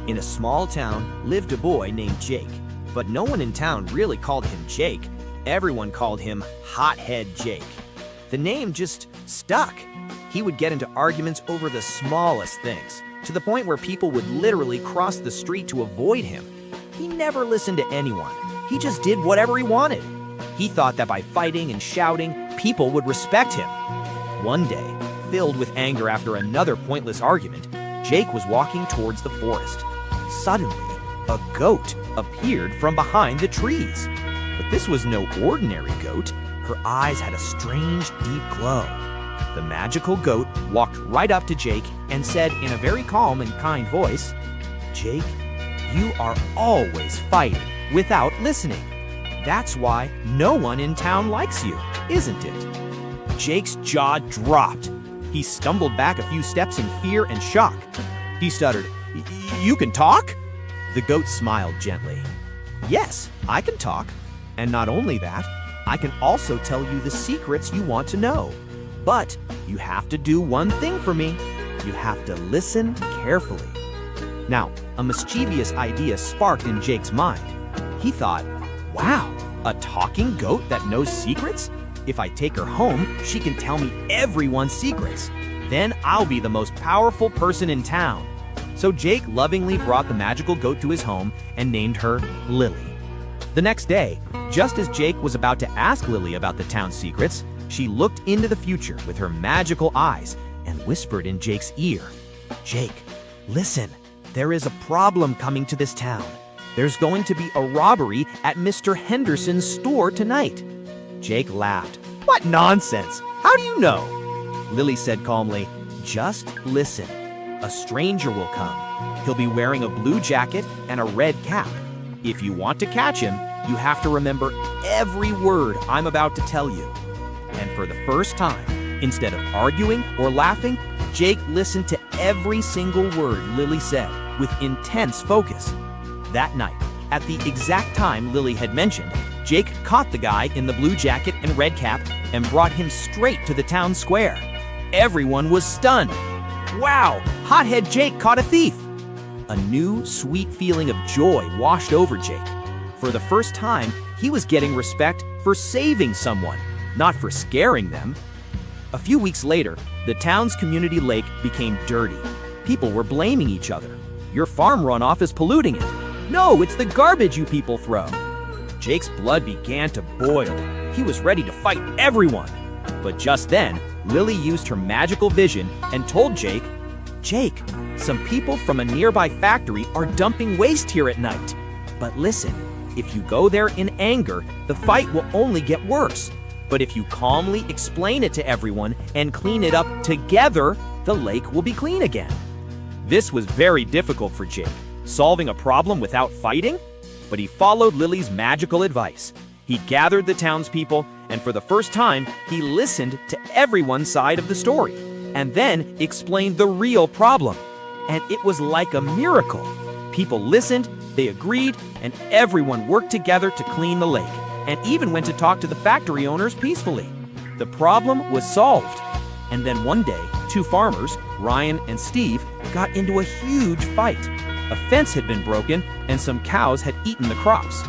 In a small town lived a boy named Jake, but no one in town really called him Jake. Everyone called him Hothead Jake. The name just stuck. He would get into arguments over the smallest things, to the point where people would literally cross the street to avoid him. He never listened to anyone. He just did whatever he wanted. He thought that by fighting and shouting, people would respect him. One day, filled with anger after another pointless argument, Jake was walking towards the forest. Suddenly, a goat appeared from behind the trees. But this was no ordinary goat. Her eyes had a strange, deep glow. The magical goat walked right up to Jake and said in a very calm and kind voice, "Jake, you are always fighting without listening. That's why no one in town likes you, isn't it?" Jake's jaw dropped. He stumbled back a few steps in fear and shock. He stuttered, "You can talk?" The goat smiled gently. "Yes, I can talk. And not only that, I can also tell you the secrets you want to know. But you have to do one thing for me. You have to listen carefully." Now, a mischievous idea sparked in Jake's mind. He thought, "Wow, a talking goat that knows secrets? If I take her home, she can tell me everyone's secrets. Then I'll be the most powerful person in town." So Jake lovingly brought the magical goat to his home and named her Lily. The next day, just as Jake was about to ask Lily about the town's secrets, she looked into the future with her magical eyes and whispered in Jake's ear, "Jake, listen, there is a problem coming to this town. There's going to be a robbery at Mr. Henderson's store tonight." Jake laughed. "What nonsense! How do you know?" Lily said calmly, "Just listen. A stranger will come. He'll be wearing a blue jacket and a red cap. If you want to catch him, you have to remember every word I'm about to tell you." And for the first time, instead of arguing or laughing, Jake listened to every single word Lily said with intense focus. That night, at the exact time Lily had mentioned, Jake caught the guy in the blue jacket and red cap and brought him straight to the town square. Everyone was stunned. Wow, Hothead Jake caught a thief! A new, sweet feeling of joy washed over Jake. For the first time, he was getting respect for saving someone, not for scaring them. A few weeks later, the town's community lake became dirty. People were blaming each other. "Your farm runoff is polluting it." "No, it's the garbage you people throw." Jake's blood began to boil. He was ready to fight everyone. But just then, Lily used her magical vision and told Jake, "Jake, some people from a nearby factory are dumping waste here at night. But listen, if you go there in anger, the fight will only get worse. But if you calmly explain it to everyone and clean it up together, the lake will be clean again." This was very difficult for Jake, solving a problem without fighting. But he followed Lily's magical advice. He gathered the townspeople, and for the first time, he listened to everyone's side of the story, and then explained the real problem. And it was like a miracle. People listened, they agreed, and everyone worked together to clean the lake, and even went to talk to the factory owners peacefully. The problem was solved. And then one day, two farmers, Ryan and Steve, got into a huge fight. A fence had been broken, and some cows had eaten the crops.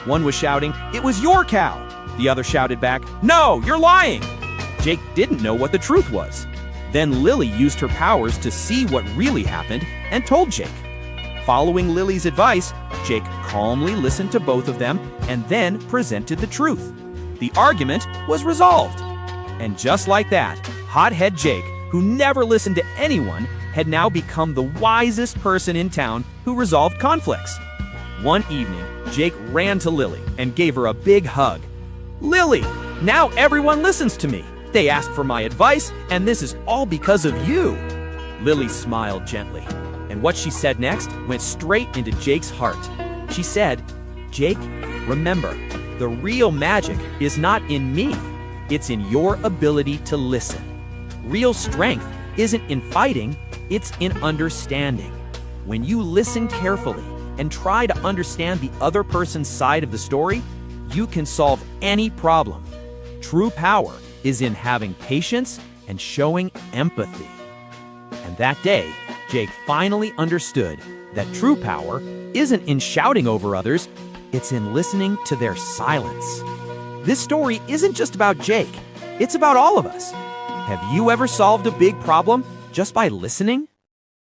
One was shouting, "It was your cow!" The other shouted back, "No, you're lying!" Jake didn't know what the truth was. Then Lily used her powers to see what really happened and told Jake. Following Lily's advice, Jake calmly listened to both of them and then presented the truth. The argument was resolved. And just like that, Hothead Jake, who never listened to anyone, had now become the wisest person in town who resolved conflicts. One evening, Jake ran to Lily and gave her a big hug. "Lily, now everyone listens to me. They ask for my advice, and this is all because of you." Lily smiled gently, and what she said next went straight into Jake's heart. She said, "Jake, remember, the real magic is not in me. It's in your ability to listen. Real strength isn't in fighting, it's in understanding. When you listen carefully and try to understand the other person's side of the story, you can solve any problem. True power is in having patience and showing empathy." And that day, Jake finally understood that true power isn't in shouting over others, it's in listening to their silence. This story isn't just about Jake, it's about all of us. Have you ever solved a big problem just by listening?